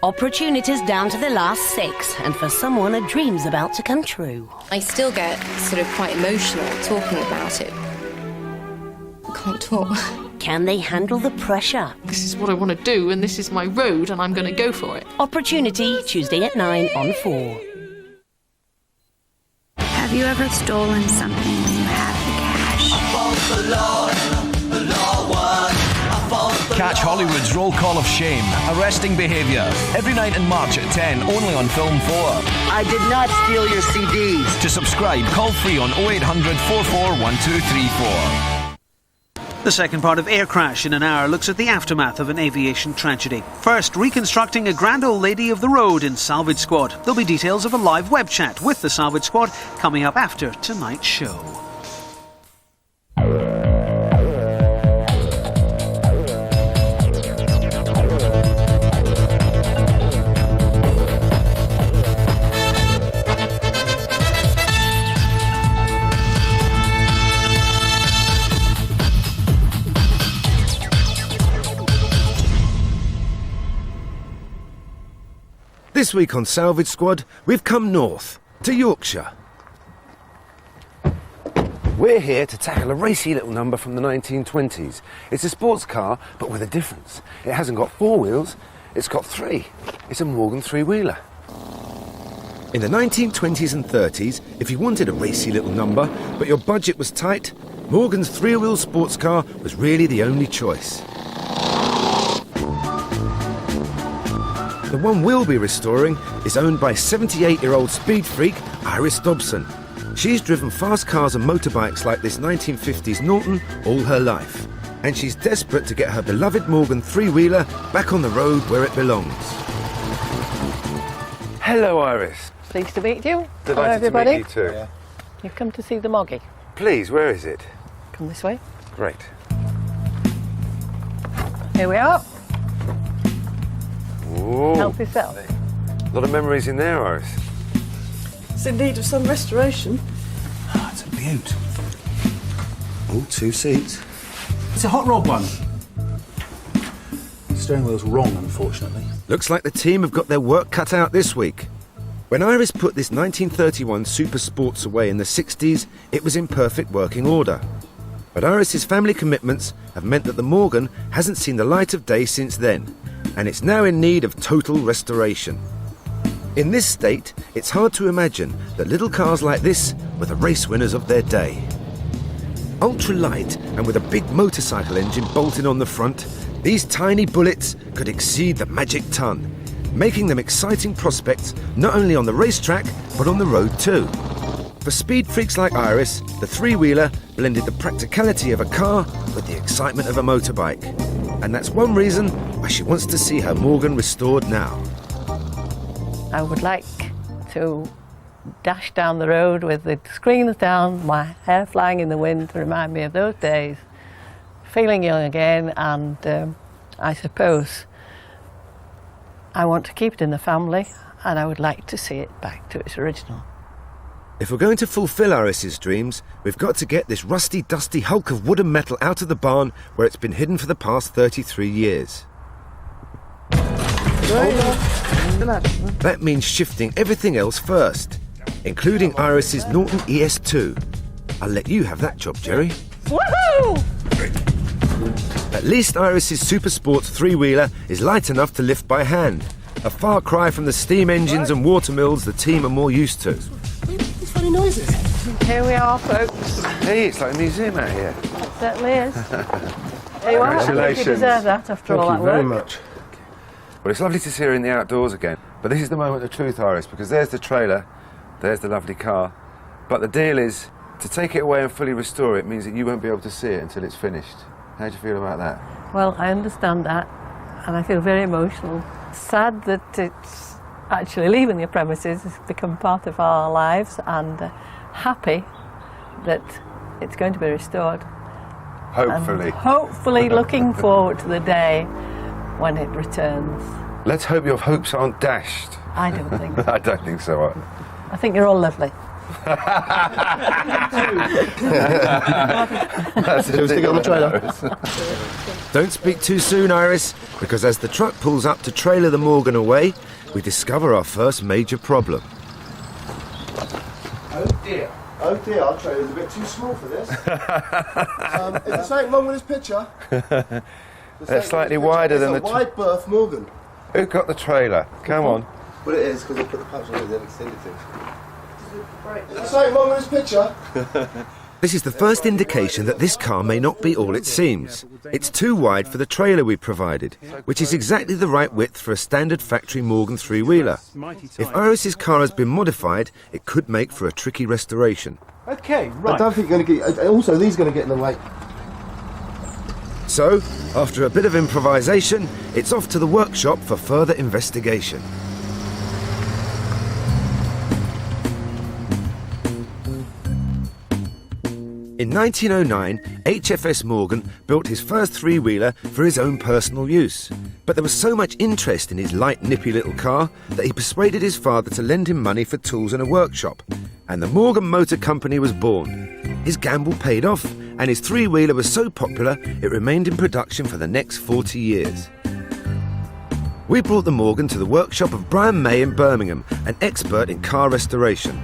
Opportunities down to the last 6, and for someone, a dream's about to come true. I still get sort of quite emotional talking about it. I can't talk. Can they handle the pressure? This is what I want to do, and this is my road, and I'm going to go for it. Opportunity, Tuesday at 9 on 4. Have you ever stolen something when you have the cash? Catch Hollywood's Roll Call of Shame, Arresting Behaviour, every night in March at 10, only on Film 4. I did not steal your CDs. To subscribe, call free on 0800 44 1234. The second part of Air Crash in an Hour looks at the aftermath of an aviation tragedy. First, reconstructing a grand old lady of the road in Salvage Squad. There'll be details of a live web chat with the Salvage Squad coming up after tonight's show. This week on Salvage Squad, we've come north, to Yorkshire. We're here to tackle a racy little number from the 1920s. It's a sports car, but with a difference. It hasn't got 4 wheels, it's got 3. It's a Morgan three-wheeler. In the 1920s and 30s, if you wanted a racy little number, but your budget was tight, Morgan's 3-wheel sports car was really the only choice. The one we'll be restoring is owned by 78-year-old speed freak Iris Dobson. She's driven fast cars and motorbikes like this 1950s Norton all her life. And she's desperate to get her beloved Morgan three-wheeler back on the road where it belongs. Hello, Iris. Pleased to meet you. Delighted Hello, everybody. to meet you too. Yeah. You've come to see the Moggy. Please, where is it? Come this way. Great. Here we are. Ooh. Help yourself. A lot of memories in there, Iris. It's in need of some restoration. Oh, it's a beaut. Oh, 2 seats. It's a hot rod one. The steering wheel's wrong, unfortunately. Looks like the team have got their work cut out this week. When Iris put this 1931 Super Sports away in the 60s, it was in perfect working order. But Iris's family commitments have meant that the Morgan hasn't seen the light of day since then, and it's now in need of total restoration. In this state, it's hard to imagine that little cars like this were the race winners of their day. Ultra light and with a big motorcycle engine bolted on the front, these tiny bullets could exceed the magic ton, making them exciting prospects not only on the racetrack but on the road too. For speed freaks like Iris, the three-wheeler blended the practicality of a car with the excitement of a motorbike. And that's one reason why she wants to see her Morgan restored now. I would like to dash down the road with the screens down, my hair flying in the wind to remind me of those days, feeling young again, and I suppose I want to keep it in the family, and I would like to see it back to its original. If we're going to fulfil Iris's dreams, we've got to get this rusty, dusty hulk of wood and metal out of the barn where it's been hidden for the past 33 years. That means shifting everything else first, including Iris's Norton ES2. I'll let you have that job, Jerry. Woohoo! At least Iris's Super Sports three-wheeler is light enough to lift by hand, a far cry from the steam engines and water mills the team are more used to. These funny noises. Here we are, folks. Hey, it's like a museum out here. It certainly is. There you are. I think you deserve that after all that work. Thank you very much. Well, it's lovely to see her in the outdoors again. But this is the moment of truth, Iris, because there's the trailer, there's the lovely car. But the deal is, to take it away and fully restore it means that you won't be able to see it until it's finished. How do you feel about that? Well, I understand that, and I feel very emotional. Sad that it's actually leaving the premises. It's become part of our lives, and happy that it's going to be restored. Hopefully. And hopefully looking forward to the day when it returns. Let's hope your hopes aren't dashed. I don't think so. I don't think so. I think you're all lovely. That's Shall we stick it on the trailer? Don't speak too soon, Iris, because as the truck pulls up to trailer the Morgan away, we discover our first major problem. Oh dear, our trailer's a bit too small for this. Is there something wrong with this picture? They're slightly wider than the... It's a wide berth Morgan. Who got the trailer? Come on. Well, it is, because they put the pouch on it and then extended it. Is there something wrong with this picture? This is the first indication that this car may not be all it seems. It's too wide for the trailer we provided, which is exactly the right width for a standard factory Morgan three-wheeler. If Iris's car has been modified, it could make for a tricky restoration. OK, right. I don't think you're going to get... Also, these are going to get in the way. So, after a bit of improvisation, it's off to the workshop for further investigation. In 1909, HFS Morgan built his first three-wheeler for his own personal use. But there was so much interest in his light, nippy little car that he persuaded his father to lend him money for tools and a workshop. And the Morgan Motor Company was born. His gamble paid off, and his three-wheeler was so popular it remained in production for the next 40 years. We brought the Morgan to the workshop of Brian May in Birmingham, an expert in car restoration.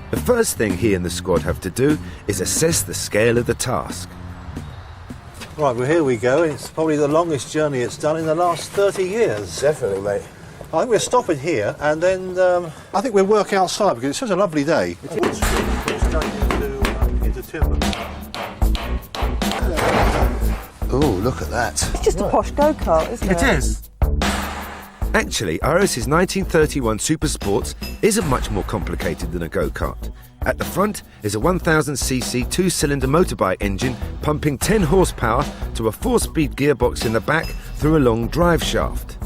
The first thing he and the squad have to do is assess the scale of the task. Right, well, here we go. It's probably the longest journey it's done in the last 30 years. Definitely, mate. I think we're stopping here, and then I think we'll work outside because it's such a lovely day. It's going into timber. Oh, look at that. It's just a posh go-kart, isn't it? It is. Actually, Iris's 1931 Super Sports isn't much more complicated than a go-kart. At the front is a 1000cc two-cylinder motorbike engine pumping 10 horsepower to a 4-speed gearbox in the back through a long drive shaft.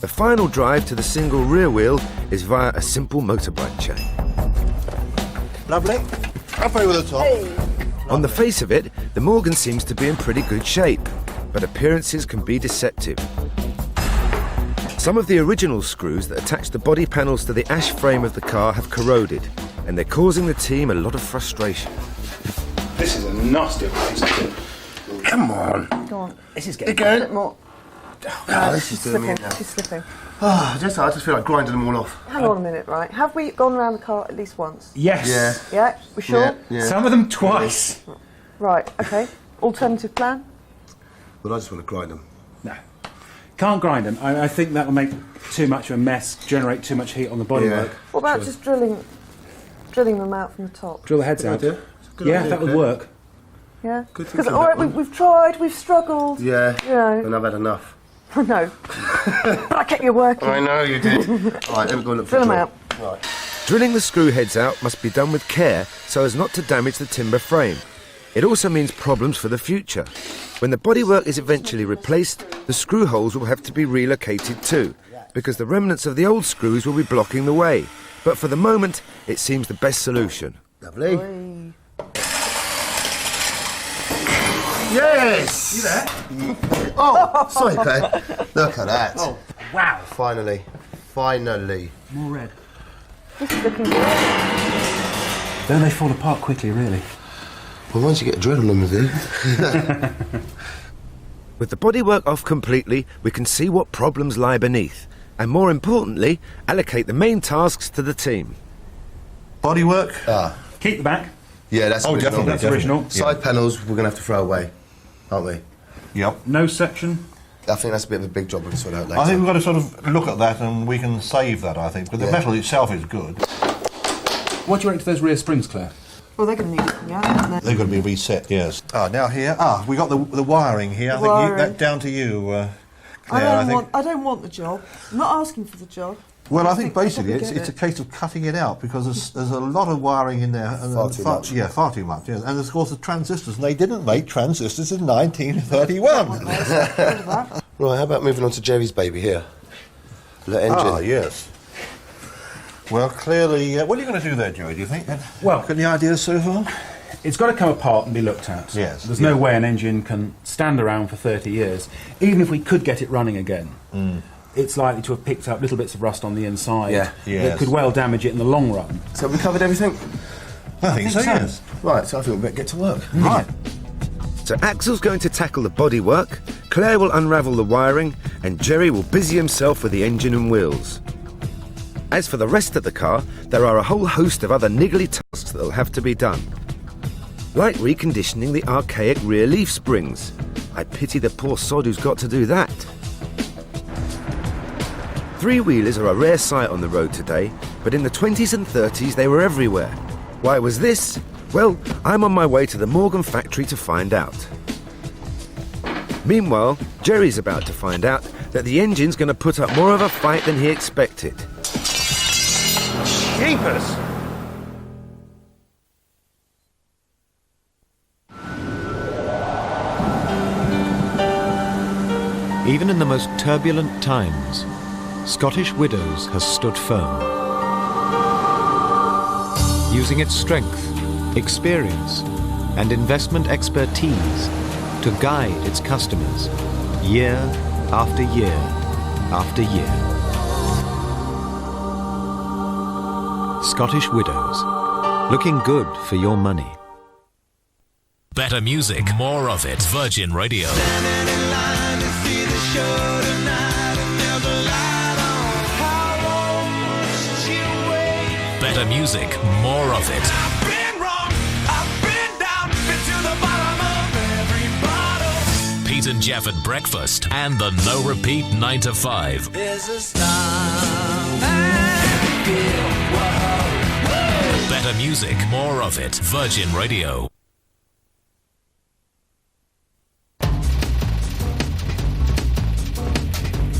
The final drive to the single rear wheel is via a simple motorbike chain. Lovely. Up over the top. Hey. On the face of it, the Morgan seems to be in pretty good shape, but appearances can be deceptive. Some of the original screws that attach the body panels to the ash frame of the car have corroded, and they're causing the team a lot of frustration. This is a nasty piece of kit. Come on. Go on. This is getting a bit more. Oh, this is slipping. She's slipping. Oh, I just feel like grinding them all off. Hang on a minute, right? Have we gone around the car at least once? Yes. Yeah? We sure? Yeah. Some of them twice. Right, OK. Alternative plan? Well, I just want to grind them. No. Can't grind them. I think that will make too much of a mess, generate too much heat on the bodywork. What about just drilling them out from the top? Drill the heads out. Yeah, that would work. Yeah? Because, all right, we've tried, we've struggled. Yeah, you know. and I've had enough. I know. But I kept you working. I know you did. All right, let me go and look for Drill them out. Right. Drilling the screw heads out must be done with care so as not to damage the timber frame. It also means problems for the future. When the bodywork is eventually replaced, the screw holes will have to be relocated too, because the remnants of the old screws will be blocking the way. But for the moment, it seems the best solution. Lovely. Yes! You there? Oh, sorry, Claire. Look at that. Oh, wow. Finally. More red. This is looking good. Don't they fall apart quickly, really? Well, once you get a drill on them, do. With the bodywork off completely, we can see what problems lie beneath, and more importantly, allocate the main tasks to the team. Bodywork? Keep the back. Yeah, that's original. Definitely. That's original. Side panels we're going to have to throw away, aren't we? Yep. No section. I think that's a bit of a big job we can sort out later. I think we've got to sort of look at that and we can save that, I think, because the metal itself is good. What do you reckon to those rear springs, Claire? Well, they're going to need looking at, aren't they? They're going to be reset, yes. Now here, we got the wiring here. I think that's down to you, Claire, I don't want the job. I'm not asking for the job. Well, I think basically it's a case of cutting it out because there's a lot of wiring in there. And far too much. Yeah, far too much. Yeah. And of course the transistors, and they didn't make transistors in 1931. Right, how about moving on to Jerry's baby here? The engine. Ah, yes. Well, clearly, what are you going to do there, Joey, do you think? Well, any ideas so far? It's got to come apart and be looked at. Yes. There's no way an engine can stand around for 30 years. Even if we could get it running again, it's likely to have picked up little bits of rust on the inside that could well damage it in the long run. So have we covered everything? I think so, yes. Right, so I think we better get to work. Right. So So Axel's going to tackle the bodywork, Claire will unravel the wiring, and Jerry will busy himself with the engine and wheels. As for the rest of the car, there are a whole host of other niggly tasks that'll have to be done. Like reconditioning the archaic rear leaf springs. I pity the poor sod who's got to do that. Three-wheelers are a rare sight on the road today, but in the 20s and 30s they were everywhere. Why was this? Well, I'm on my way to the Morgan factory to find out. Meanwhile, Jerry's about to find out that the engine's going to put up more of a fight than he expected. Jeepers! Even in the most turbulent times, Scottish Widows has stood firm. Using its strength, experience, and investment expertise to guide its customers year after year after year. Scottish Widows, looking good for your money. Better music, more of it. Virgin Radio. Better music, more of it. I've been wrong, I've been down, been to the bottom of every bottle. Pete and Jeff at breakfast and the no repeat 9 to 5. There's a star and feel, whoa, whoa. Better music, more of it. Virgin Radio.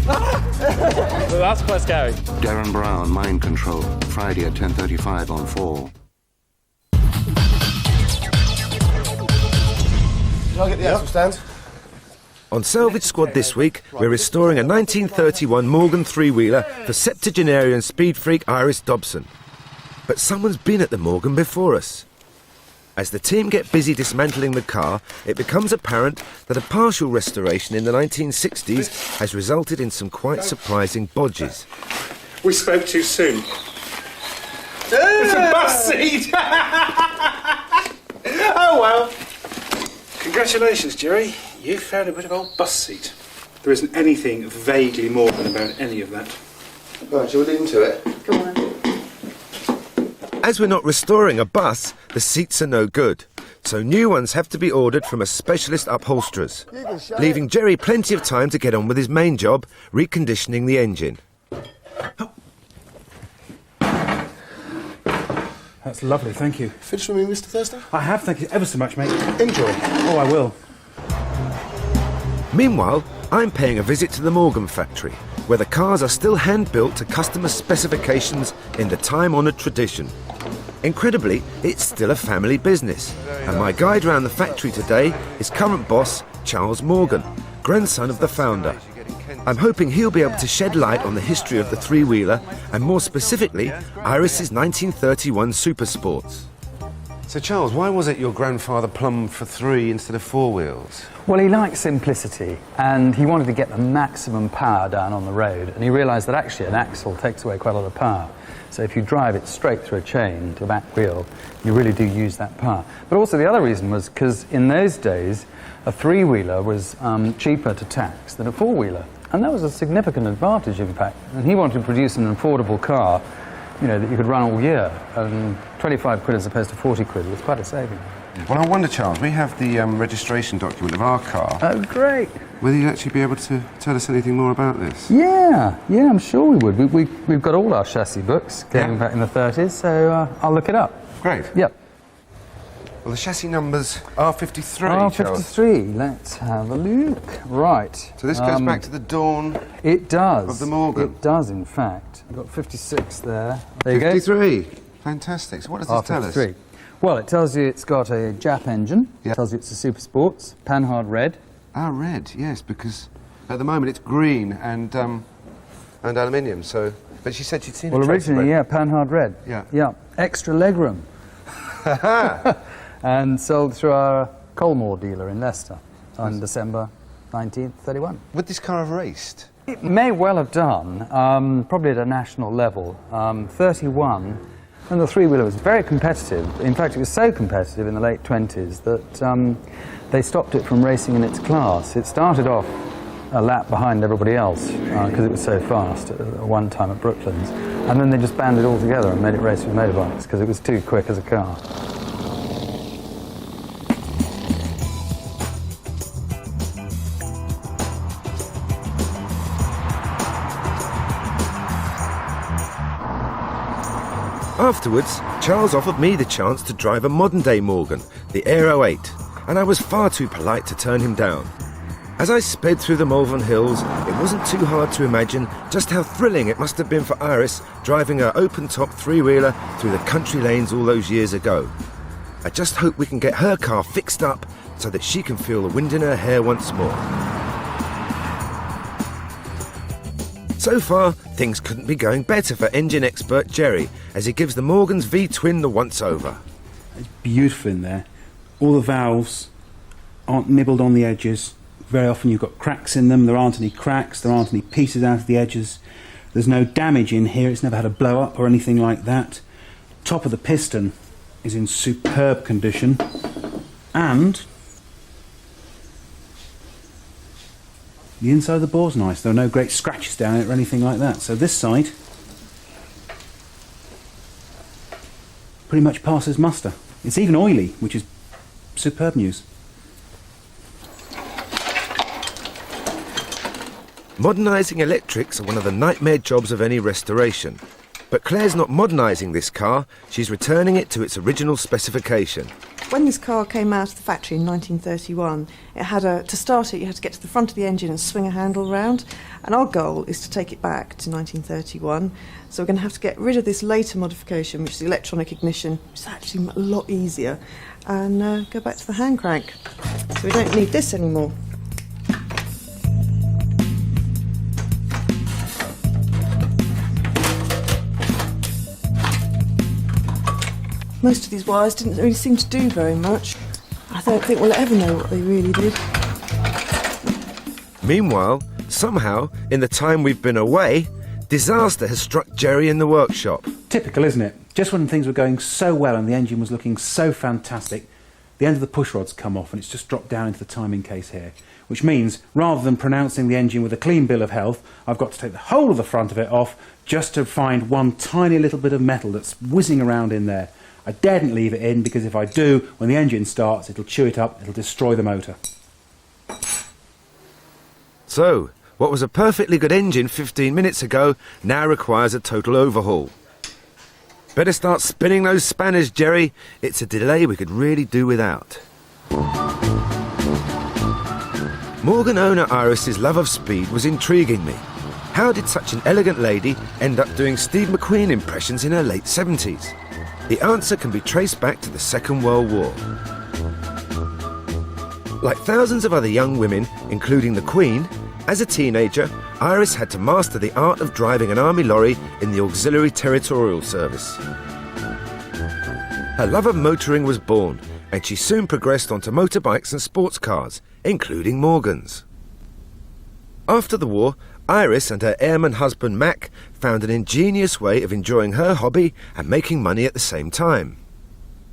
Well, that's quite scary. Darren Brown, Mind Control, Friday at 10:35 on 4. Can I get the axle stand? On Salvage Squad this week, we're restoring a 1931 Morgan three-wheeler for septuagenarian speed freak Iris Dobson. But someone's been at the Morgan before us. As the team get busy dismantling the car, it becomes apparent that a partial restoration in the 1960s has resulted in some quite surprising bodges. We spoke too soon. It's a bus seat! Oh well. Congratulations, Jerry. You found a bit of old bus seat. There isn't anything vaguely Morgan about any of that. Right, shall we leave into it? Go on. As we're not restoring a bus, the seats are no good. So new ones have to be ordered from a specialist upholsterers, leaving Jerry plenty of time to get on with his main job, reconditioning the engine. That's lovely, thank you. Finished with me, Mr. Thursday? I have, thank you ever so much, mate. Enjoy. Oh, I will. Meanwhile, I'm paying a visit to the Morgan factory, where the cars are still hand-built to customer specifications in the time-honoured tradition. Incredibly, it's still a family business, and my guide round the factory today is current boss Charles Morgan, grandson of the founder. I'm hoping he'll be able to shed light on the history of the three-wheeler, and more specifically, Iris's 1931 Super Sports. So Charles, why was it your grandfather plumbed for 3 instead of 4 wheels? Well, he liked simplicity, and he wanted to get the maximum power down on the road, and he realised that actually an axle takes away quite a lot of power. So if you drive it straight through a chain to a back wheel, you really do use that power. But also the other reason was because in those days, a three-wheeler was cheaper to tax than a four-wheeler. And that was a significant advantage, in fact. And he wanted to produce an affordable car, you know, that you could run all year. And 25 quid as opposed to 40 quid was quite a saving. Well, I wonder, Charles, we have the registration document of our car. Oh, great. Will you actually be able to tell us anything more about this? Yeah, I'm sure we would. We've got all our chassis books going back in the 30s, so I'll look it up. Great. Yep. Well, the chassis number's R53, R53, let's have a look. Right. So this goes back to the dawn it does. Of the Morgan. It does, in fact. I've got 56 there. There you 53. go. Fantastic. So what does this tell us? Well, it tells you it's got a Jap engine. It tells you it's a Super Sports, Panhard red. Ah, red, yes, because at the moment it's green and aluminium, so... But she said she'd seen it. Well, originally, yeah, Panhard red. Yeah. Extra legroom. And sold through our Colmore dealer in Leicester on December 1931. Would this car have raced? It may well have done, probably at a national level. 31, And the three-wheeler was very competitive. In fact, it was so competitive in the late 20s that they stopped it from racing in its class. It started off a lap behind everybody else because it was so fast at one time at Brooklands. And then they just banned it altogether and made it race with motorbikes because it was too quick as a car. Afterwards, Charles offered me the chance to drive a modern-day Morgan, the Aero 8, and I was far too polite to turn him down. As I sped through the Malvern Hills, it wasn't too hard to imagine just how thrilling it must have been for Iris driving her open-top three-wheeler through the country lanes all those years ago. I just hope we can get her car fixed up so that she can feel the wind in her hair once more. So far, things couldn't be going better for engine expert Jerry as he gives the Morgan's V-twin the once-over. It's beautiful in there. All the valves aren't nibbled on the edges. Very often you've got cracks in them. There aren't any cracks, there aren't any pieces out of the edges. There's no damage in here, it's never had a blow-up or anything like that. Top of the piston is in superb condition. And the inside of the bore's nice. There are no great scratches down it or anything like that. So this side pretty much passes muster. It's even oily, which is superb news. Modernising electrics are one of the nightmare jobs of any restoration. But Claire's not modernising this car, she's returning it to its original specification. When this car came out of the factory in 1931, it had to start it, you had to get to the front of the engine and swing a handle round. And our goal is to take it back to 1931. So we're going to have to get rid of this later modification, which is the electronic ignition, which is actually a lot easier, and go back to the hand crank. So we don't need this anymore. Most of these wires didn't really seem to do very much. I don't think we'll ever know what they really did. Meanwhile, somehow, in the time we've been away, disaster has struck Jerry in the workshop. Typical, isn't it? Just when things were going so well and the engine was looking so fantastic, the end of the pushrod's come off and it's just dropped down into the timing case here. Which means, rather than pronouncing the engine with a clean bill of health, I've got to take the whole of the front of it off just to find one tiny little bit of metal that's whizzing around in there. I daren't leave it in because if I do, when the engine starts, it'll chew it up, it'll destroy the motor. So, what was a perfectly good engine 15 minutes ago now requires a total overhaul. Better start spinning those spanners, Jerry. It's a delay we could really do without. Morgan owner Iris's love of speed was intriguing me. How did such an elegant lady end up doing Steve McQueen impressions in her late 70s? The answer can be traced back to the Second World War. Like thousands of other young women, including the Queen, as a teenager, Iris had to master the art of driving an army lorry in the Auxiliary Territorial Service. Her love of motoring was born, and she soon progressed onto motorbikes and sports cars, including Morgans. After the war, Iris and her airman husband Mac found an ingenious way of enjoying her hobby and making money at the same time.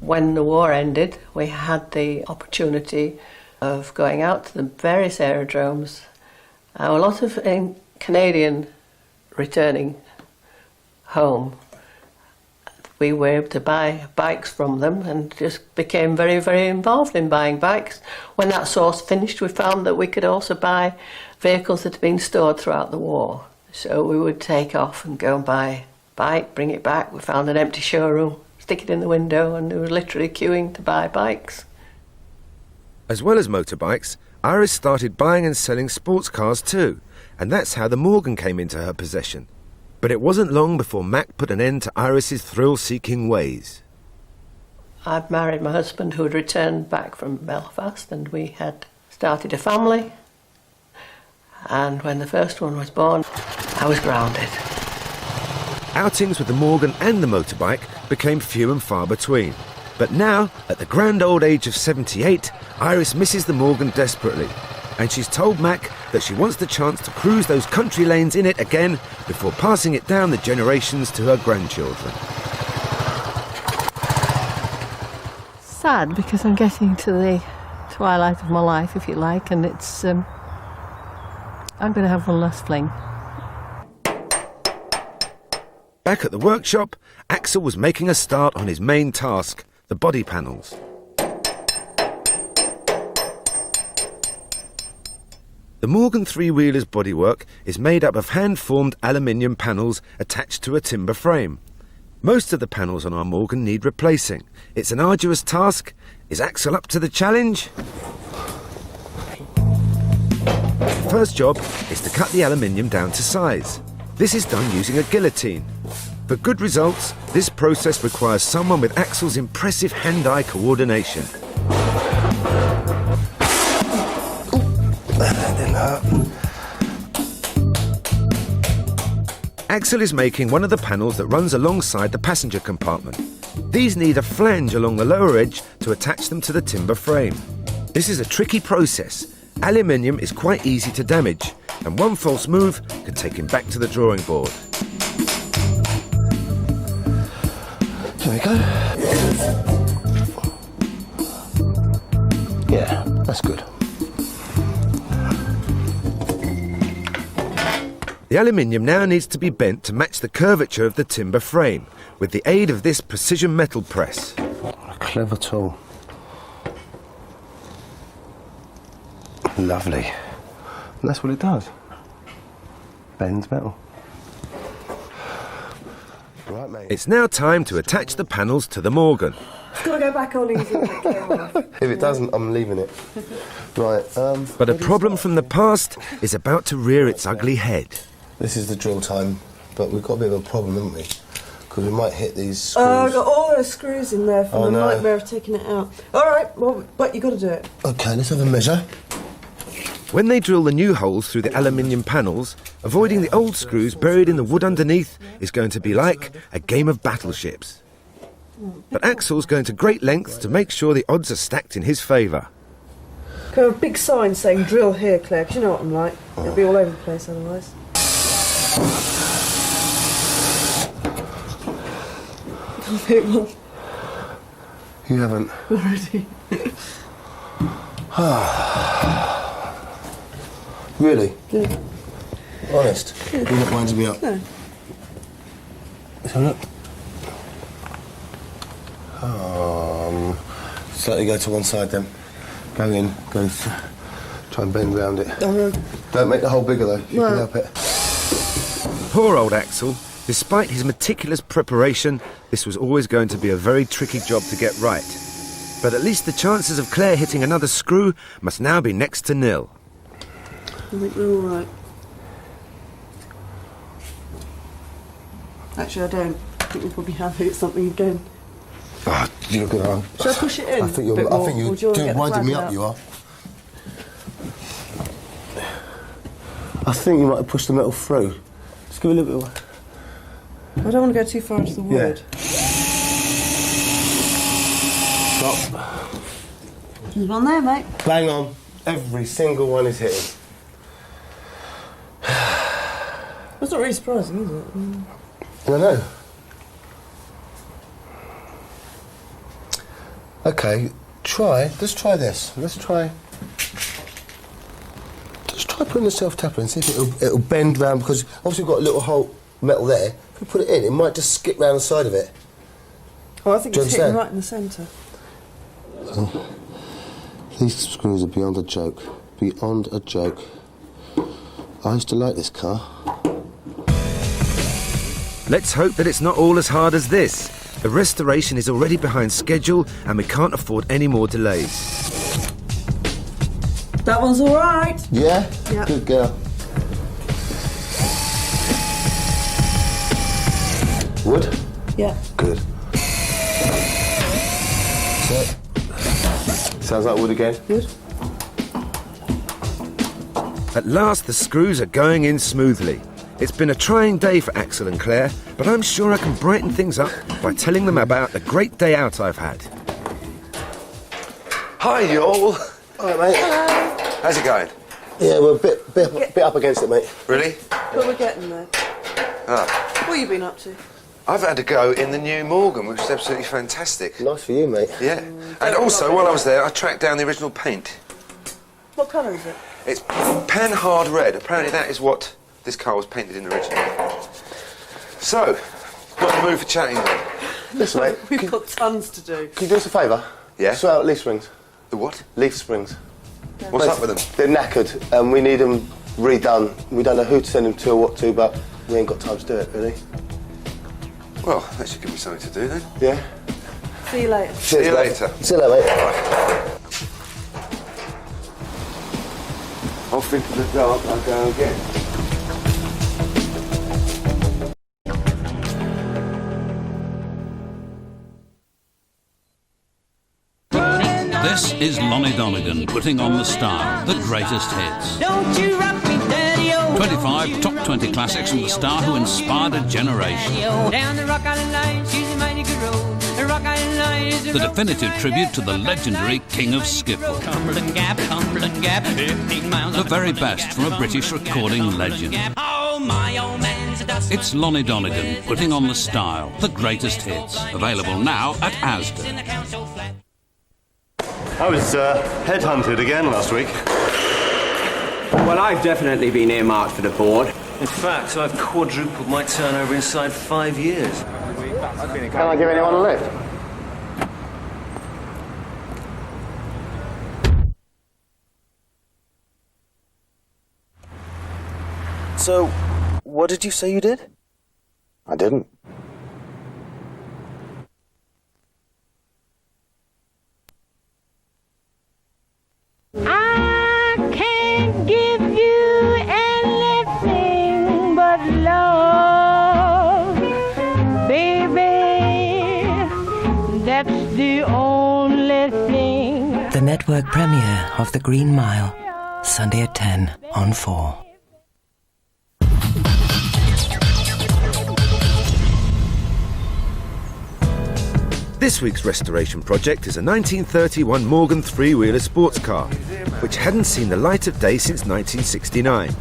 When the war ended, we had the opportunity of going out to the various aerodromes. A lot of Canadian returning home, we were able to buy bikes from them and just became very, very involved in buying bikes. When that source finished, we found that we could also buy vehicles that had been stored throughout the war. So we would take off and go and buy a bike, bring it back. We found an empty showroom, stick it in the window, and we were literally queuing to buy bikes. As well as motorbikes, Iris started buying and selling sports cars too, and that's how the Morgan came into her possession. But it wasn't long before Mac put an end to Iris's thrill-seeking ways. I'd married my husband who had returned back from Belfast, and we had started a family. And when the first one was born, I was grounded. Outings with the Morgan and the motorbike became few and far between. But now, at the grand old age of 78, Iris misses the Morgan desperately. And she's told Mac that she wants the chance to cruise those country lanes in it again before passing it down the generations to her grandchildren. sad because I'm getting to the twilight of my life, if you like, and it's I'm going to have one last fling. Back at the workshop, Axel was making a start on his main task, the body panels. The Morgan three-wheeler's bodywork is made up of hand-formed aluminium panels attached to a timber frame. Most of the panels on our Morgan need replacing. It's an arduous task. Is Axel up to the challenge? The first job is to cut the aluminium down to size. This is done using a guillotine. For good results, this process requires someone with Axel's impressive hand-eye coordination. That didn't hurt. Axel is making one of the panels that runs alongside the passenger compartment. These need a flange along the lower edge to attach them to the timber frame. This is a tricky process. Aluminium is quite easy to damage, and one false move can take him back to the drawing board. There we go. Yeah, that's good. The aluminium now needs to be bent to match the curvature of the timber frame, with the aid of this precision metal press. A clever tool. Lovely. And that's what it does. Bends metal. Right, mate. It's now time to attach the panels to the Morgan. It's got to go back on easy. If it doesn't, I'm leaving it. Right. But a problem from the past is about to rear its ugly head. This is the drill time, but we've got a bit of a problem, haven't we? Because we might hit these screws. Oh, I've got all those screws in there from the nightmare of taking it out. All right, well, but you've got to do it. OK, let's have a measure. When they drill the new holes through the aluminium panels, avoiding the old screws buried in the wood underneath is going to be like a game of battleships. But Axel's going to great lengths to make sure the odds are stacked in his favour. Got a big sign saying drill here, Claire, because you know what I'm like. It'll be all over the place otherwise. You haven't. Already. Really? Yeah. Honest? Yeah. You're not winding me up? No. Let's have a look. Slightly go to one side then. Go in, try and bend round it. Don't make the hole bigger though, if you can help it. Poor old Axel. Despite his meticulous preparation, this was always going to be a very tricky job to get right. But at least the chances of Claire hitting another screw must now be next to nil. I think we're all right. Actually, I don't. I think we'll probably have hit something again. Ah, you're a good arm. Shall I push it in? I think you're winding me up, you are. I think you might have pushed the metal through. Just give it a little bit of... I don't want to go too far into the wood. Yeah. Stop. There's one there, mate. Bang on. Every single one is hitting. That's not really surprising, is it? I know. OK, let's try this. Let's try putting the self-tapper and see if it'll bend round, because obviously we've got a little hole metal there. If we put it in, it might just skip round the side of it. Oh, I think it's hitting right in the centre. These screws are beyond a joke. Beyond a joke. I used to like this car. Let's hope that it's not all as hard as this. The restoration is already behind schedule and we can't afford any more delays. That one's all right. Yeah? Yep. Good girl. Wood? Yeah. Good. So, sounds like wood again. Good. At last the screws are going in smoothly. It's been a trying day for Axel and Claire, but I'm sure I can brighten things up by telling them about the great day out I've had. Hi, y'all. All right, mate. Hello. How's it going? Yeah, we're a bit up against it, mate. Really? But we're getting there. Ah. What have you been up to? I've had a go in the new Morgan, which is absolutely fantastic. Nice for you, mate. Yeah. And also, while I was there, I tracked down the original paint. What colour is it? It's pan hard red. Apparently that is what this car was painted in originally. So, got the mood for chatting then. Listen, mate. We've got tons to do. Can you do us a favour? Yeah? Sort out leaf springs. The what? Leaf springs. What's up with them? They're knackered, and we need them redone. We don't know who to send them to or what to, but we ain't got time to do it, really. Well, that should give me something to do then. Yeah? See you later. See you later. See you later, mate. Off into the dark I go again. This is Lonnie Donegan putting on the Star, the greatest hits. Don't you rock me, Daddy-o. 25 top 20 classics from the Star who inspired a generation. Down the Rock Island Line, she's a mighty good road. The Rock Island Line is The definitive tribute to the legendary King of Skiffle. Cumberland Gap, 15 miles. The very best from a British recording legend. Oh, my old man's a dust. It's Lonnie Donegan putting on the Style, the greatest hits. Available now at Asda. I was headhunted again last week. Well, I've definitely been earmarked for the board. In fact, I've quadrupled my turnover inside 5 years. Can I give anyone a lift? So, what did you say you did? I didn't. I can't give you anything but love, baby. That's the only thing. The network premiere of The Green Mile, Sunday at 10 on 4. This week's restoration project is a 1931 Morgan three-wheeler sports car, which hadn't seen the light of day since 1969.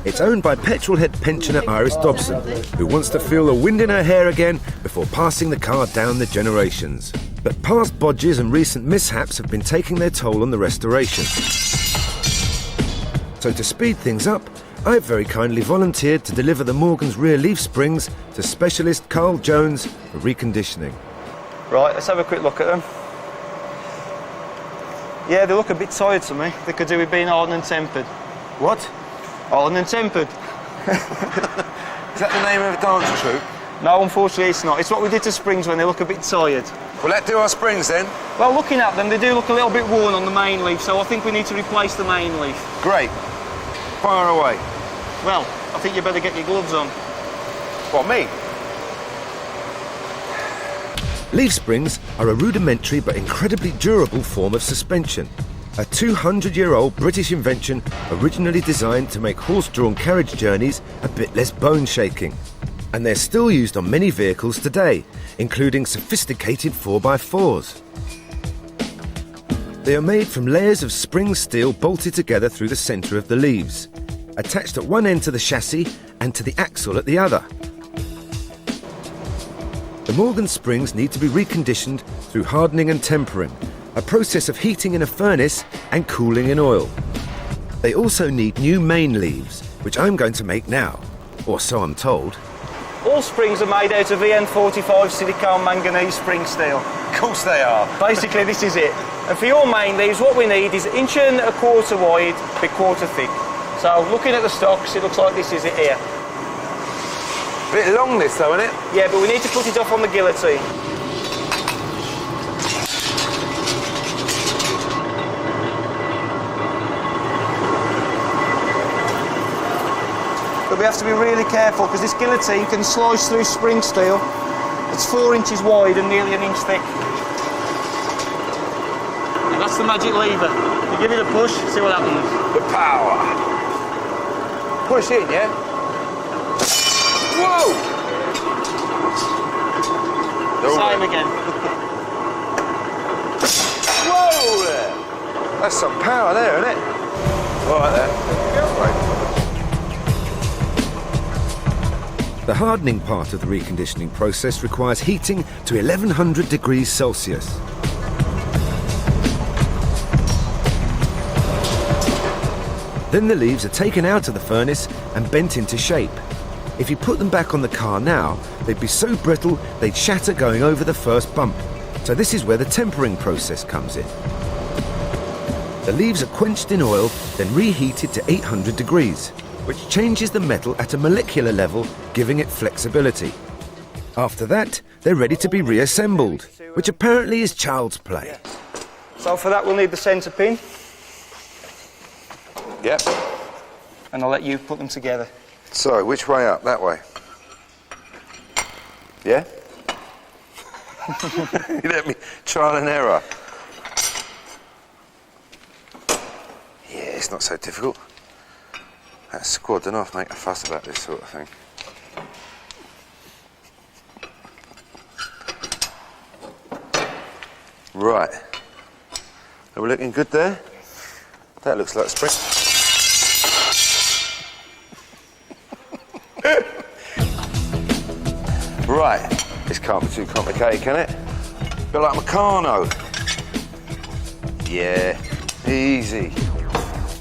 It's owned by petrolhead pensioner Iris Dobson, who wants to feel the wind in her hair again before passing the car down the generations. But past bodges and recent mishaps have been taking their toll on the restoration. So to speed things up, I've very kindly volunteered to deliver the Morgan's rear leaf springs to specialist Carl Jones for reconditioning. Right, let's have a quick look at them. Yeah, they look a bit tired to me. They could do with being hardened and tempered. What? Hardened and tempered. Is that the name of a dance troupe? No, unfortunately it's not. It's what we did to springs when they look a bit tired. Well, let's do our springs then. Well, looking at them, they do look a little bit worn on the main leaf, so I think we need to replace the main leaf. Great. Fire away. Well, I think you better get your gloves on. What, me? Leaf springs are a rudimentary but incredibly durable form of suspension. A 200-year-old British invention originally designed to make horse-drawn carriage journeys a bit less bone-shaking. And they're still used on many vehicles today, including sophisticated 4x4s. They are made from layers of spring steel bolted together through the centre of the leaves, attached at one end to the chassis and to the axle at the other. The Morgan springs need to be reconditioned through hardening and tempering, a process of heating in a furnace and cooling in oil. They also need new main leaves, which I'm going to make now, or so I'm told. All springs are made out of EN45 silicone manganese spring steel. Of course they are. Basically, this is it. And for your main leaves, what we need is 1.25 inches wide, 1/4 thick. So, looking at the stocks, it looks like this is it here. Bit long this though, isn't it? Yeah, but we need to put it off on the guillotine. But we have to be really careful because this guillotine can slice through spring steel. It's 4 inches wide and nearly 1 inch thick. And that's the magic lever. You give it a push, see what happens. The power. Push in, yeah? Whoa! Same again. Whoa there! That's some power there, isn't it? All right there. Right. The hardening part of the reconditioning process requires heating to 1100 degrees Celsius. Then the leaves are taken out of the furnace and bent into shape. If you put them back on the car now, they'd be so brittle they'd shatter going over the first bump. So this is where the tempering process comes in. The leaves are quenched in oil, then reheated to 800 degrees, which changes the metal at a molecular level, giving it flexibility. After that, they're ready to be reassembled, which apparently is child's play. So for that we'll need the centre pin. Yep. And I'll let you put them together. So, which way up? That way? Yeah? You let me trial and error. Yeah, it's not so difficult. That squad don't often make a fuss about this sort of thing. Right. Are we looking good there? That looks like spring. Right. This can't be too complicated, can it? A bit like Meccano. Yeah. Easy.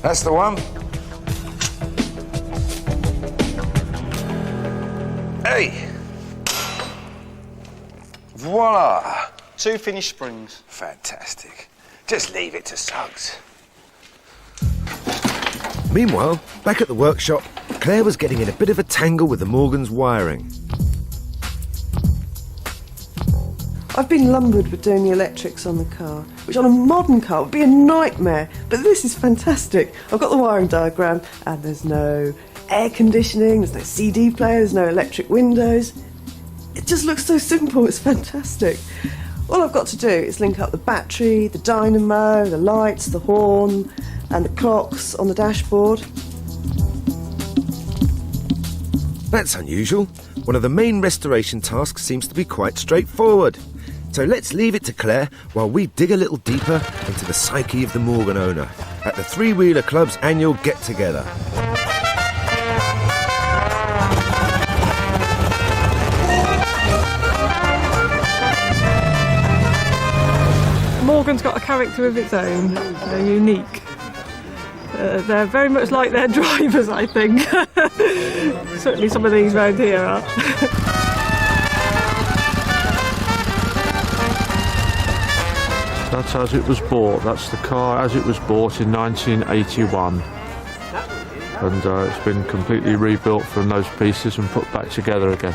That's the one. Hey! Voila! 2 finished springs. Fantastic. Just leave it to Suggs. Meanwhile, back at the workshop, Claire was getting in a bit of a tangle with the Morgans' wiring. I've been lumbered with doing the electrics on the car, which on a modern car would be a nightmare, but this is fantastic. I've got the wiring diagram, and there's no air conditioning, there's no CD player, there's no electric windows. It just looks so simple, it's fantastic. All I've got to do is link up the battery, the dynamo, the lights, the horn, and the clocks on the dashboard. That's unusual. One of the main restoration tasks seems to be quite straightforward. So let's leave it to Claire while we dig a little deeper into the psyche of the Morgan owner at the Three Wheeler Club's annual get-together. Morgan's got a character of its own. They're unique. They're very much like their drivers, I think. Certainly some of these round here are. That's as it was bought. That's the car as it was bought in 1981. And it's been completely rebuilt from those pieces and put back together again.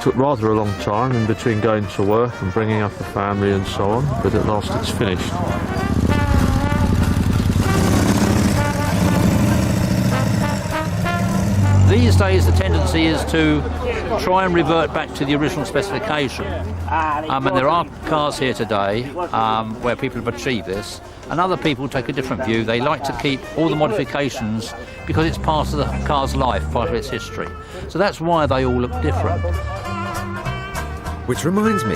Took rather a long time in between going to work and bringing up a family and so on, but at last it's finished. These days the tendency is to try and revert back to the original specification. And there are cars here today where people have achieved this, and other people take a different view. They like to keep all the modifications because it's part of the car's life, part of its history. So that's why they all look different. Which reminds me,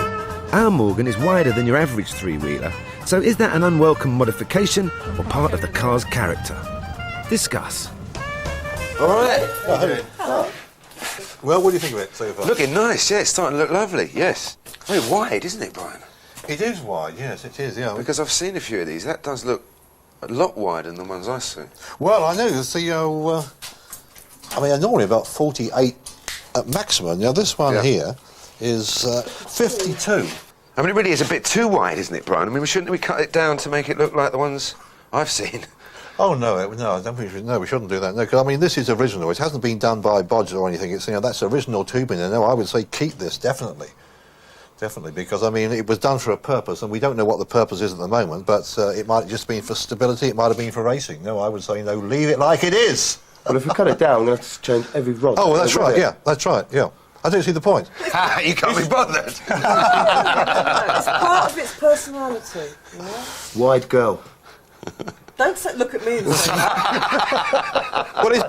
our Morgan is wider than your average three-wheeler, so is that an unwelcome modification or part of the car's character? Discuss. All right. Well, what do you think of it so far? Looking nice, yeah. It's starting to look lovely, yes. Very wide, isn't it, Brian? It is wide, yes, it is, yeah. Because I've seen a few of these. That does look a lot wider than the ones I see. Well, I know. See, I mean, they're normally about 48 at maximum. Now, this one here is 52. I mean, it really is a bit too wide, isn't it, Brian? I mean, shouldn't we cut it down to make it look like the ones I've seen? Oh, no, I don't think we should. No, we shouldn't do that. No, because, I mean, this is original. It hasn't been done by Bodge or anything. It's, that's original tubing. And no, I would say keep this, definitely. Definitely, because, I mean, it was done for a purpose, and we don't know what the purpose is at the moment, but it might have just been for stability, it might have been for racing. No, I would say, no, leave it like it is. Well, if we cut it down, we're going to have to change every rod. Oh, well, that's right, yeah, that's right, yeah. I don't see the point. You can't be bothered. It's part of its personality. Yeah? Wide girl. Don't look at me and say that. Well, it's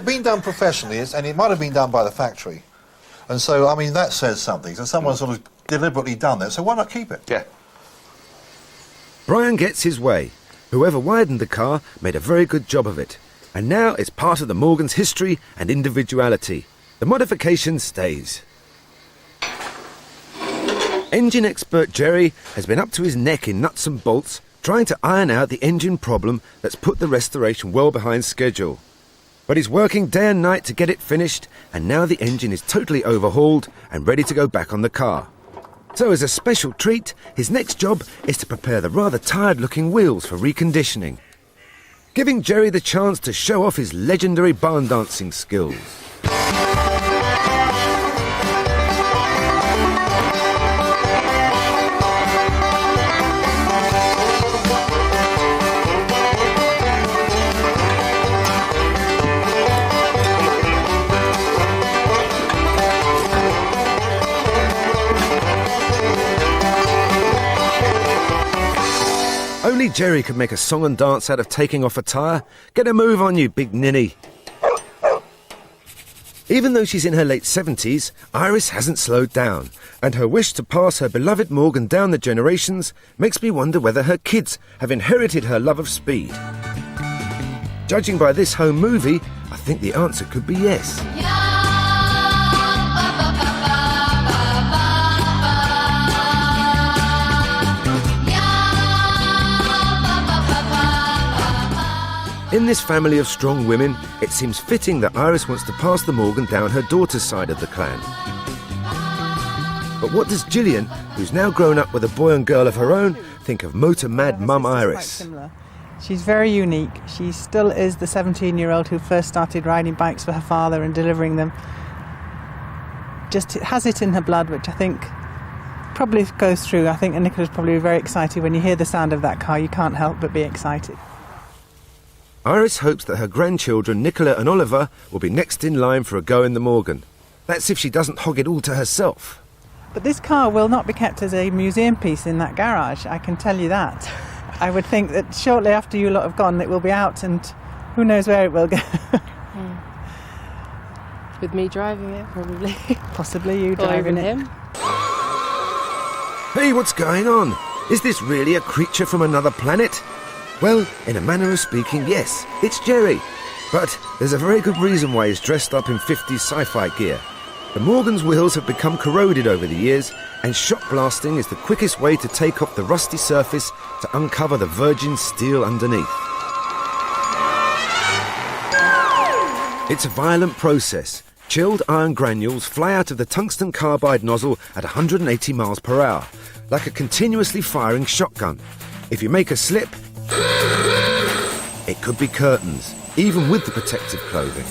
been done professionally, and it might have been done by the factory. And so, I mean, that says something. So someone's sort of deliberately done that, so why not keep it? Yeah. Brian gets his way. Whoever widened the car made a very good job of it. And now it's part of the Morgan's history and individuality. The modification stays. Engine expert Jerry has been up to his neck in nuts and bolts trying to iron out the engine problem that's put the restoration well behind schedule. But he's working day and night to get it finished, and now the engine is totally overhauled and ready to go back on the car. So as a special treat, his next job is to prepare the rather tired-looking wheels for reconditioning, giving Jerry the chance to show off his legendary barn dancing skills. Only Jerry could make a song and dance out of taking off a tyre. Get a move on, you big ninny. Even though she's in her late 70s, Iris hasn't slowed down, and her wish to pass her beloved Morgan down the generations makes me wonder whether her kids have inherited her love of speed. Judging by this home movie, I think the answer could be yes. In this family of strong women, it seems fitting that Iris wants to pass the Morgan down her daughter's side of the clan. But what does Gillian, who's now grown up with a boy and girl of her own, think of motor-mad mum Iris? She's very unique. She still is the 17-year-old who first started riding bikes for her father and delivering them. Just has it in her blood, which I think probably goes through. I think Nicola's probably very excited when you hear the sound of that car. You can't help but be excited. Iris hopes that her grandchildren, Nicola and Oliver, will be next in line for a go in the Morgan. That's if she doesn't hog it all to herself. But this car will not be kept as a museum piece in that garage, I can tell you that. I would think that shortly after you lot have gone, it will be out and who knows where it will go. With me driving it, probably. Possibly you driving it. Him. Hey, what's going on? Is this really a creature from another planet? Well, in a manner of speaking, yes, it's Jerry. But there's a very good reason why he's dressed up in 50s sci-fi gear. The Morgan's wheels have become corroded over the years, and shock blasting is the quickest way to take off the rusty surface to uncover the virgin steel underneath. It's a violent process. Chilled iron granules fly out of the tungsten carbide nozzle at 180 miles per hour, like a continuously firing shotgun. If you make a slip, it could be curtains, even with the protective clothing.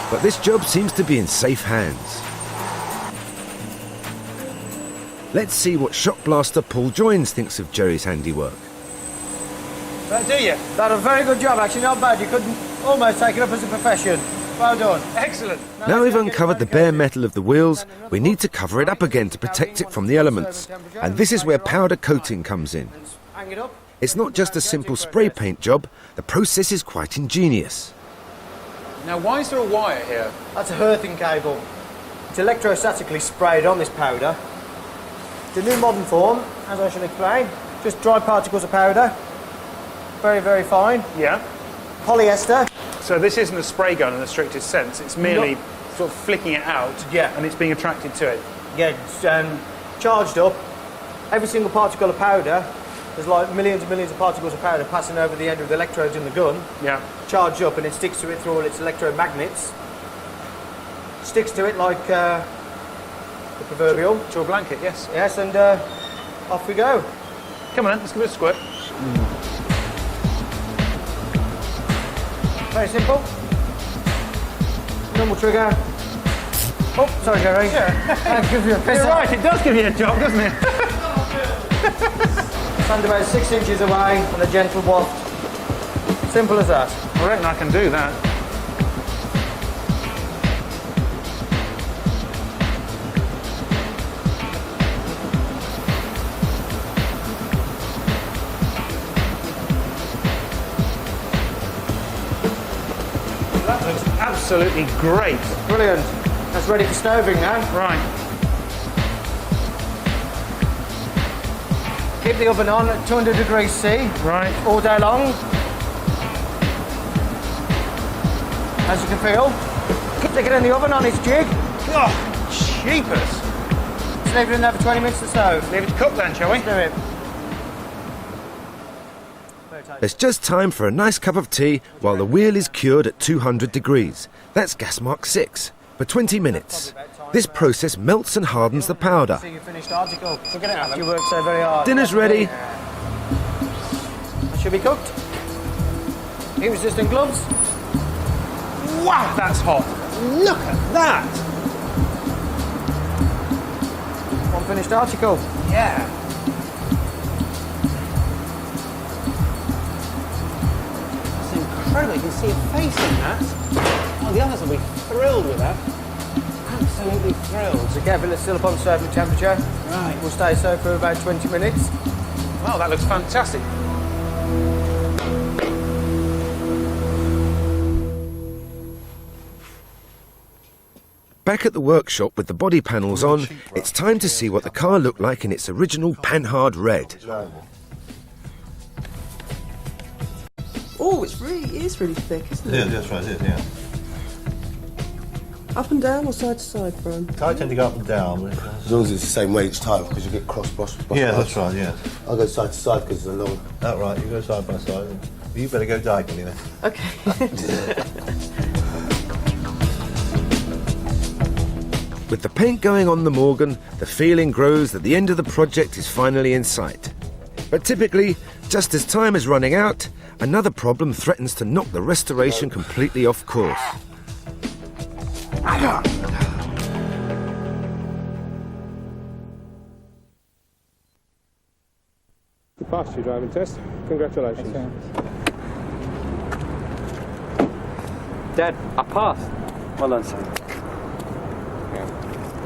But this job seems to be in safe hands. Let's see what shock blaster Paul Joynes thinks of Jerry's handiwork. That do you? Done a very good job, actually, not bad. You couldn't almost take it up as a profession. Well done. Excellent. Now we've uncovered the bare metal of the wheels, we need to cover it up again to protect it from the elements. And this is where powder coating comes in. It's not just a simple spray paint job, the process is quite ingenious. Now, why is there a wire here? That's a earthing cable. It's electrostatically sprayed on this powder. It's a new modern form, as I shall explain. Just dry particles of powder. Very, very fine. Yeah. Polyester. So this isn't a spray gun in the strictest sense. It's merely sort of flicking it out. Yeah. And it's being attracted to it. Yeah, it's charged up. Every single particle of powder, there's like millions and millions of particles of powder passing over the end of the electrodes in the gun. Yeah. Charged up, and it sticks to it through all its electromagnets. Sticks to it like the proverbial. To a blanket, yes. Yes, and off we go. Come on then, let's give it a squirt. Very simple. Normal trigger. Oh, sorry, Jerry. That gives you a piss. You're right, it does give you a job, doesn't it? Stand about 6 inches away and a gentle waft. Simple as that. I reckon I can do that. That looks absolutely great. Brilliant. That's ready for stoving now. Right. Keep the oven on at 200 degrees C. Right. All day long. As you can feel. Stick it in the oven on its jig. Oh, cheapers. Just leave it in there for 20 minutes or so. Leave it to cook then, shall we? Let's do it. There's just time for a nice cup of tea while the wheel is cured at 200 degrees. That's gas mark 6. For 20 minutes. This process melts and hardens the powder. See your finished article. Look at it, Alan. You worked so very hard. Dinner's ready. That should be cooked. Heat-resistant gloves. Wow, that's hot. Look at that. One finished article. Yeah. That's incredible. You can see a face in that. Oh, the others will be thrilled with that. Absolutely thrilled. So careful, it's still up on serving temperature. Right. We'll stay so for about 20 minutes. Wow, that looks fantastic. Back at the workshop with the body panels on, it's time to see what the car looked like in its original Panhard red. Oh, it is really thick, isn't it? Yeah, that's right, it is, yeah. Up and down or side to side, Brian? I tend to go up and down. As long as it's the same way each time, because you get cross. Yeah, that's right, yeah. I'll go side to side because it's a long... That's right, you go side by side. You better go diagonally then. Okay. With the paint going on the Morgan, the feeling grows that the end of the project is finally in sight. But typically, just as time is running out, another problem threatens to knock the restoration completely off course. You passed your driving test. Congratulations. Dad, I passed. Well done, son.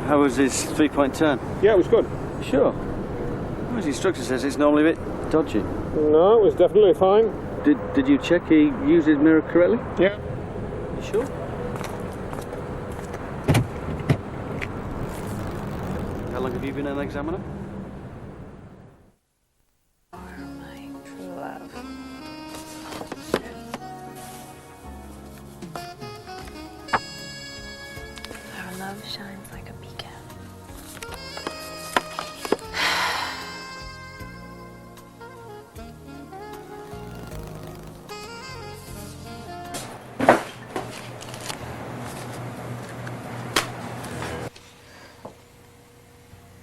How was his three-point turn? Yeah, it was good. Sure. Well, his instructor says it's normally a bit dodgy. No, it was definitely fine. Did you check he used his mirror correctly? Yeah. You sure? How long have you been an examiner? Our love shines like a beacon.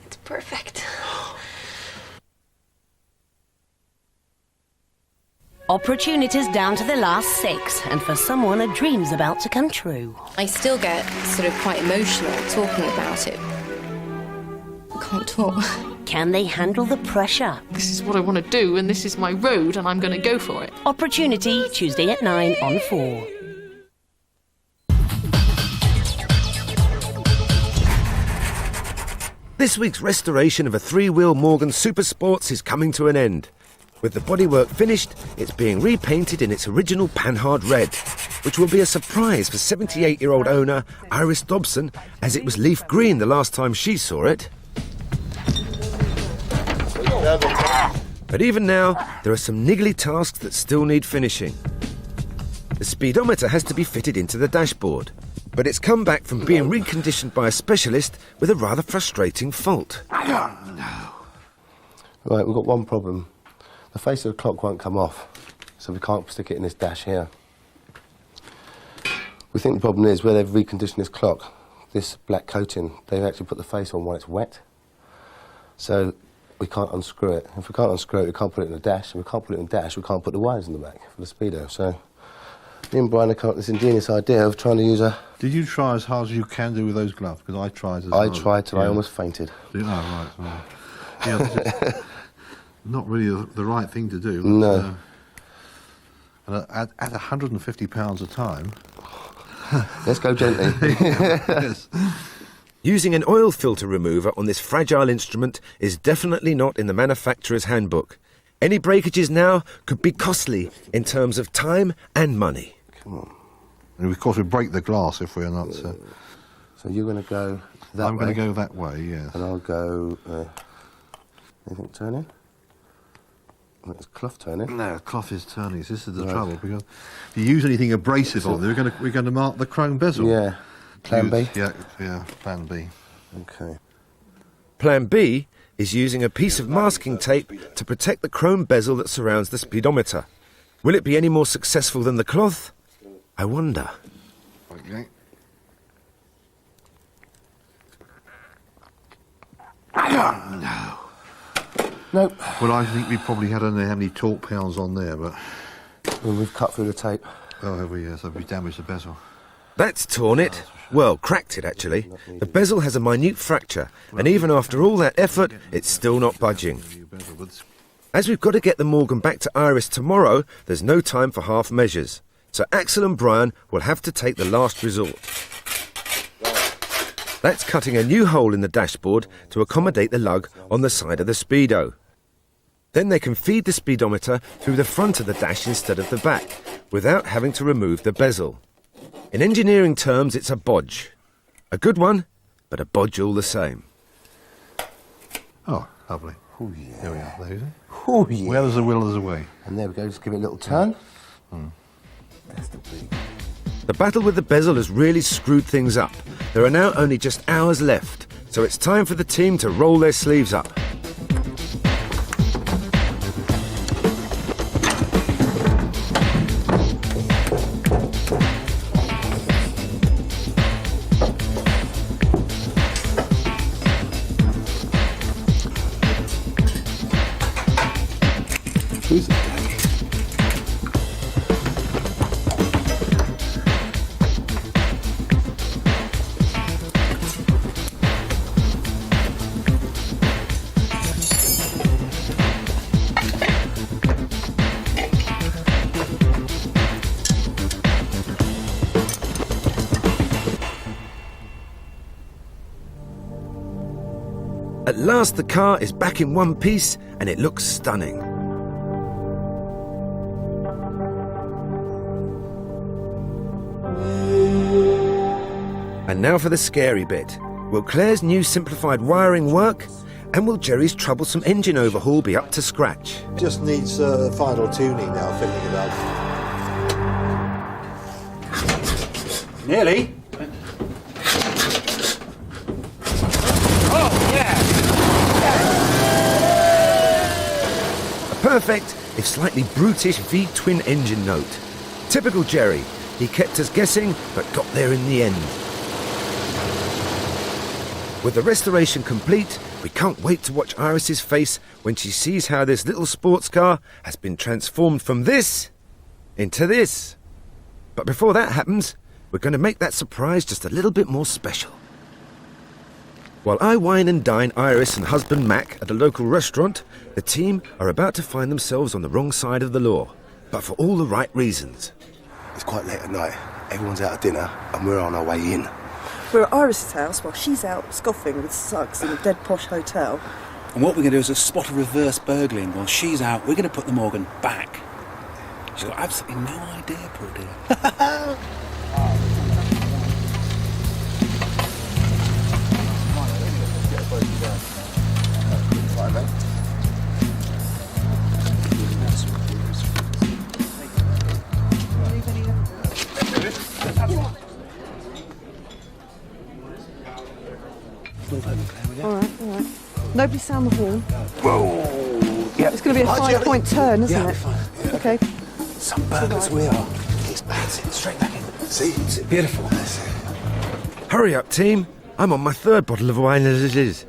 It's perfect. Opportunities down to the last 6, and for someone a dream's about to come true. I still get sort of quite emotional talking about it. I can't talk. Can they handle the pressure? This is what I want to do, and this is my road, and I'm going to go for it. Opportunity, Tuesday at 9 on 4. This week's restoration of a 3-wheel Morgan Super Sports is coming to an end. With the bodywork finished, it's being repainted in its original Panhard red, which will be a surprise for 78-year-old owner Iris Dobson, as it was leaf green the last time she saw it. But even now, there are some niggly tasks that still need finishing. The speedometer has to be fitted into the dashboard, but it's come back from being reconditioned by a specialist with a rather frustrating fault. Right, we've got one problem. The face of the clock won't come off, so we can't stick it in this dash here. We think the problem is where they've reconditioned this clock, this black coating, they've actually put the face on while it's wet. So we can't unscrew it. If we can't unscrew it, we can't put it in the dash, and we can't put it in the dash, we can't put the wires in the back for the speedo. So me and Brian have come up with this ingenious idea of trying to use a... Did you try as hard as you can do with those gloves? Because I tried as hard. I tried till I almost fainted. Oh, right. Yeah, this is not really the right thing to do. But, no. And at £150 a time... Let's go gently. Yes. Using an oil filter remover on this fragile instrument is definitely not in the manufacturer's handbook. Any breakages now could be costly in terms of time and money. Come on. And of course, we break the glass if we're not. So you're going to go that way? I'm going to go that way, yes. And I'll go... anything turning? Well, it's cloth turning. No, cloth is turning. This is the trouble, because if you use anything abrasive on there, we're going to mark the chrome bezel. Yeah. Plan B? Yeah, Plan B. Okay. Plan B is using a piece of masking tape to protect the chrome bezel that surrounds the speedometer. Will it be any more successful than the cloth? I wonder. Okay. No. Nope. Well, I think we probably had, I don't know how many torque pounds on there, but... Well, we've cut through the tape. Oh, have we? Yes, have we damaged the bezel? That's torn it. Well, cracked it, actually. The bezel has a minute fracture, and even after all that effort, it's still not budging. As we've got to get the Morgan back to Iris tomorrow, there's no time for half measures. So Axel and Brian will have to take the last resort. That's cutting a new hole in the dashboard to accommodate the lug on the side of the Speedo. Then they can feed the speedometer through the front of the dash instead of the back, without having to remove the bezel. In engineering terms, it's a bodge. A good one, but a bodge all the same. Oh, lovely. Oh, yeah. There we are, Daisy. Oh, yeah. Where there's a will, there's a way. And there we go, just give it a little turn. That's the beat. The battle with the bezel has really screwed things up. There are now only just hours left, so it's time for the team to roll their sleeves up. At last the car is back in one piece and it looks stunning. And now for the scary bit. Will Claire's new simplified wiring work? And will Jerry's troublesome engine overhaul be up to scratch? Just needs final tuning now, fitting it up. Nearly. Oh, yeah! A perfect, if slightly brutish V-twin engine note. Typical Jerry. He kept us guessing, but got there in the end. With the restoration complete, we can't wait to watch Iris's face when she sees how this little sports car has been transformed from this into this. But before that happens, we're going to make that surprise just a little bit more special. While I wine and dine Iris and husband Mac at a local restaurant, the team are about to find themselves on the wrong side of the law, but for all the right reasons. It's quite late at night. Everyone's out at dinner and we're on our way in. We're at Iris's house while she's out scoffing with Suggs in a dead posh hotel. And what we're going to do is spot a reverse burgling. While she's out, we're going to put the Morgan back. She's got absolutely no idea, poor dear. All right. Nobody sound the horn. Whoa! Yeah. It's going to be a 5-point turn, isn't it? Yeah. Okay. Some burglars we are. That's it, straight back in. See? It's beautiful. Hurry up, team. I'm on my third bottle of wine as it is.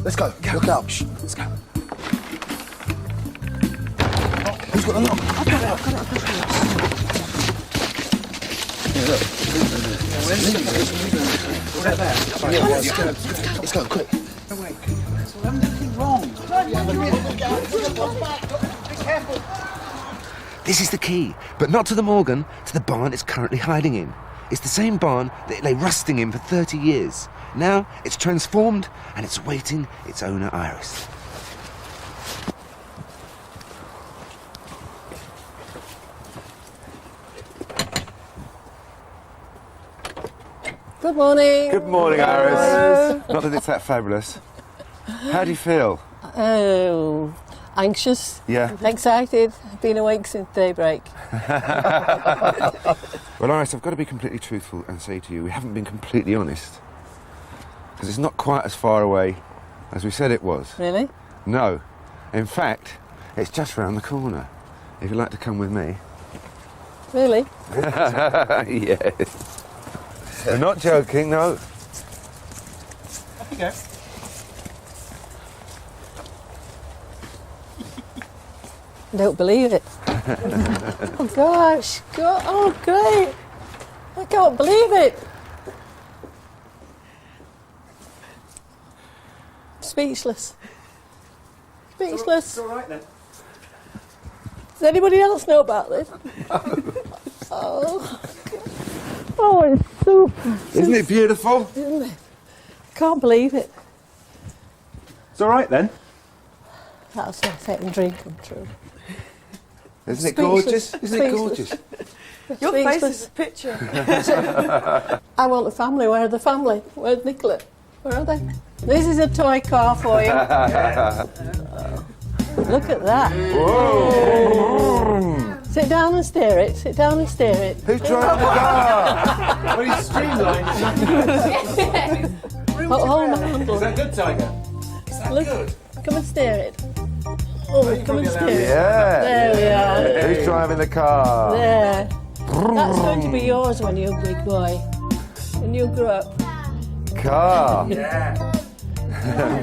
Let's go. Look out. Shh. Let's go. Who's got the lock? I've got it. Yeah, look. Let's go, quick. This is the key, but not to the Morgan, to the barn it's currently hiding in. It's the same barn that it lay rusting in for 30 years. Now it's transformed and it's awaiting its owner, Iris. Good morning. Good morning, Iris. Not that it's that fabulous. How do you feel? Oh, Anxious. Yeah. Excited. Been awake since daybreak. Well, Iris, I've got to be completely truthful and say to you, we haven't been completely honest. Because it's not quite as far away as we said it was. Really? No. In fact, it's just round the corner. If you'd like to come with me. Really? Yes. We're not joking, no. Off you go. I don't believe it. Oh gosh, God, oh great. I can't believe it. Speechless. Speechless. It's all right then. Does anybody else know about this? Oh, it's super. Isn't it beautiful? Isn't it? Can't believe it. It's all right then. That's a second dream come true. Isn't it gorgeous? Isn't it gorgeous? Your face is a picture. I want a family. Where are the family? Where's Nicola? Where are they? This is a toy car for you. Look at that. Whoa. Sit down and steer it. Sit down and steer it. Who's driving the car? Well, he's streamlined. Hold the handle. Is that good, Tiger? Is that good? Come and steer it. Oh, come and steer it. Yeah. There we are. Who's driving the car? There. That's going to be yours when you're a big boy. When you grow up. Car. Yeah.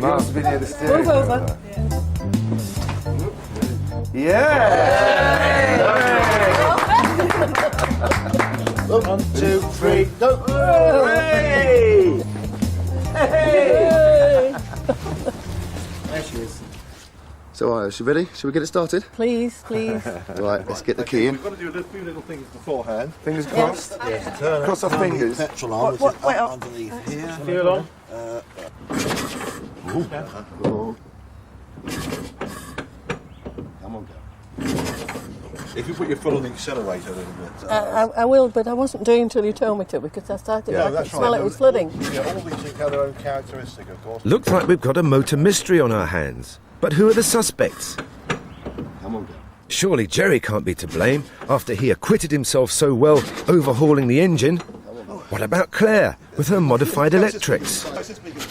Must be near the steering Move wheel. over. Yeah. 1, 2, 3, go. Hooray! Hey. There she is. So, Iris, you ready? Should we get it started? Please, please. Right, let's get the key in. We've got to do a few little things beforehand. Fingers crossed. Yes. Turn Cross our fingers. Petrol on. Wait up. Underneath here. Fuel on. Come on, go. If you put your foot on the accelerator a little bit. I will, but I wasn't doing until you told me to because I started I could smell it was flooding. Yeah, all these things have their own characteristic, of course. Looks like we've got a motor mystery on our hands. But who are the suspects? Come on, go. Surely Jerry can't be to blame after he acquitted himself so well overhauling the engine. What about Claire with her modified electrics?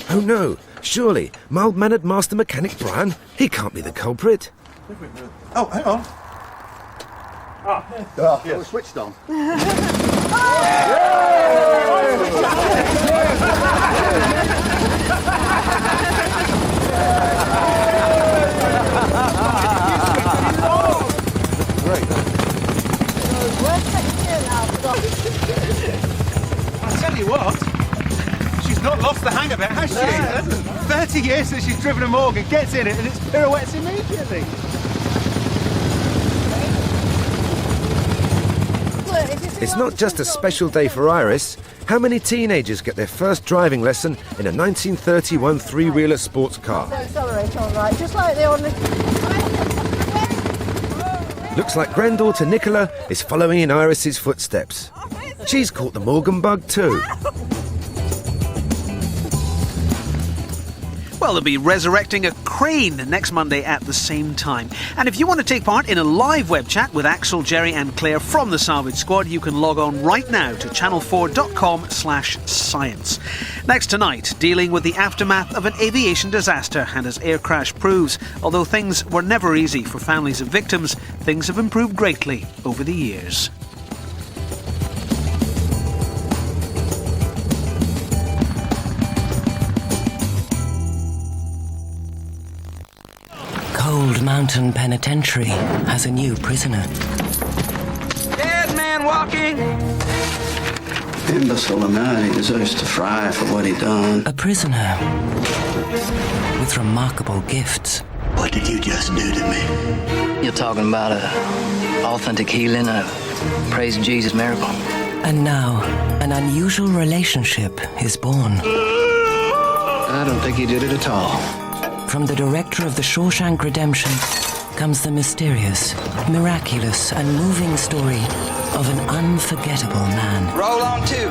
Oh no, surely mild-mannered master mechanic Brian, he can't be the culprit. Oh, hang on. Oh, yes. Switched on. I tell you what, she's not lost the hang of it, has she? 30 years since she's driven a Morgan, gets in it and it's pirouettes immediately. It's not just a special day for Iris. How many teenagers get their first driving lesson in a 1931 three-wheeler sports car? Accelerate all right, just like the ordinary. Looks like granddaughter Nicola is following in Iris's footsteps. She's caught the Morgan bug too. Well, they'll be resurrecting a crane next Monday at the same time. And if you want to take part in a live web chat with Axel, Jerry and Claire from the Salvage Squad, you can log on right now to channel4.com/science. Next tonight, dealing with the aftermath of an aviation disaster, and as air crash proves, although things were never easy for families of victims, things have improved greatly over the years. Cold Mountain Penitentiary has a new prisoner. Dead man walking! Imbecile of man, he deserves to fry for what he done. A prisoner with remarkable gifts. What did you just do to me? You're talking about a authentic healing, a praising Jesus miracle. And now, an unusual relationship is born. I don't think he did it at all. From the director of The Shawshank Redemption comes the mysterious, miraculous, and moving story of an unforgettable man. Roll on two.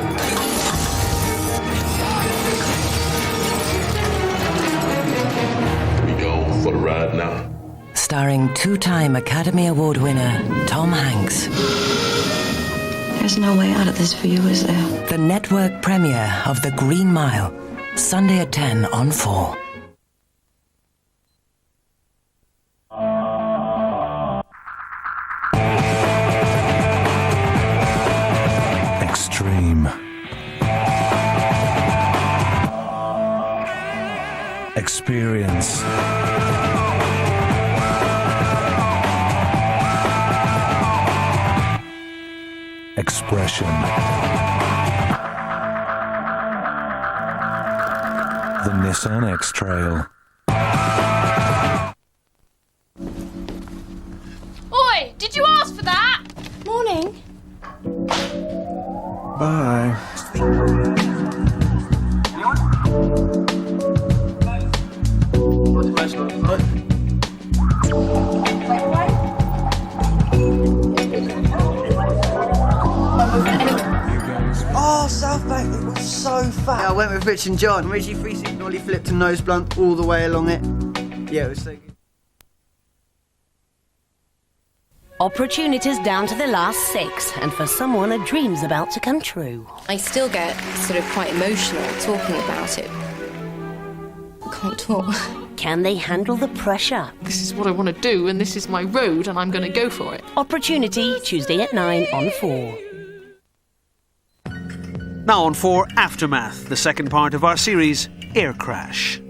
We go for the ride now. starring two-time Academy Award winner Tom Hanks. There's no way out of this for you, is there? The network premiere of The Green Mile, Sunday at 10 on 4. Extreme. Experience. Expression. The Nissan X-Trail. Oi! Did you ask for that? Morning. Bye. Oh, Southbank, it was so fat. Yeah, I went with Rich and John. Richie 360 nollie flipped and nose blunt all the way along it. Yeah, it was so good. Opportunities down to the last 6, and for someone a dream's about to come true. I still get sort of quite emotional talking about it. I can't talk. Can they handle the pressure? This is what I want to do, and this is my road, and I'm going to go for it. Opportunity, Tuesday at 9 on 4. Now on 4, Aftermath, the second part of our series, Air Crash.